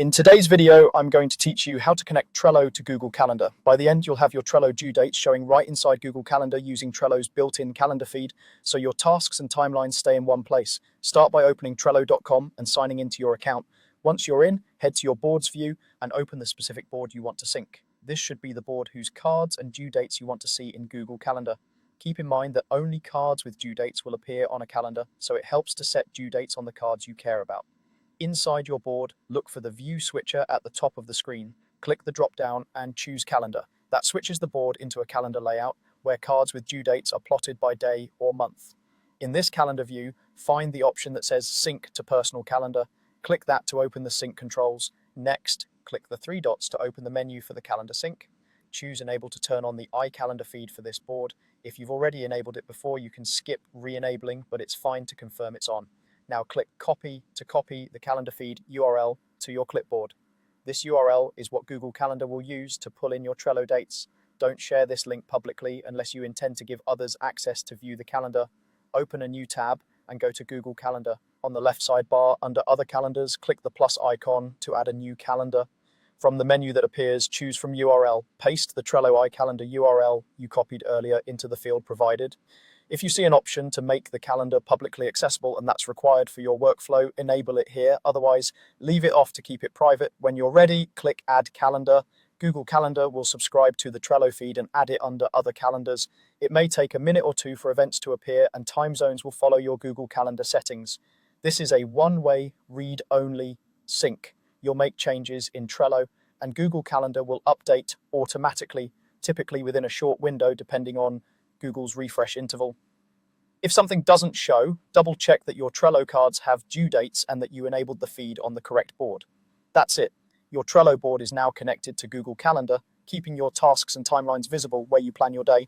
In today's video, I'm going to teach you how to connect Trello to Google Calendar. By the end, you'll have your Trello due dates showing right inside Google Calendar using Trello's built-in calendar feed, so your tasks and timelines stay in one place. Start by opening Trello.com and signing into your account. Once you're in, head to your boards view and open the specific board you want to sync. This should be the board whose cards and due dates you want to see in Google Calendar. Keep in mind that only cards with due dates will appear on a calendar, so it helps to set due dates on the cards you care about. Inside your board, look for the View switcher at the top of the screen. Click the drop-down and choose Calendar. That switches the board into a calendar layout where cards with due dates are plotted by day or month. In this calendar view, find the option that says Sync to Personal Calendar. Click that to open the sync controls. Next, click the three dots to open the menu for the calendar sync. Choose Enable to turn on the iCalendar feed for this board. If you've already enabled it before, you can skip re-enabling, but it's fine to confirm it's on. Now click Copy to copy the calendar feed URL to your clipboard. This URL is what Google Calendar will use to pull in your Trello dates. Don't share this link publicly unless you intend to give others access to view the calendar. Open a new tab and go to Google Calendar. On the left sidebar, under Other Calendars, click the plus icon to add a new calendar. From the menu that appears, choose from URL. Paste the Trello iCalendar URL you copied earlier into the field provided. If you see an option to make the calendar publicly accessible and that's required for your workflow, enable it here. Otherwise, leave it off to keep it private. When you're ready, click Add Calendar. Google Calendar will subscribe to the Trello feed and add it under Other Calendars. It may take a minute or two for events to appear, and time zones will follow your Google Calendar settings. This is a one-way, read-only sync. You'll make changes in Trello, and Google Calendar will update automatically, typically within a short window, depending on Google's refresh interval. If something doesn't show, double check that your Trello cards have due dates and that you enabled the feed on the correct board. That's it. Your Trello board is now connected to Google Calendar, keeping your tasks and timelines visible where you plan your day.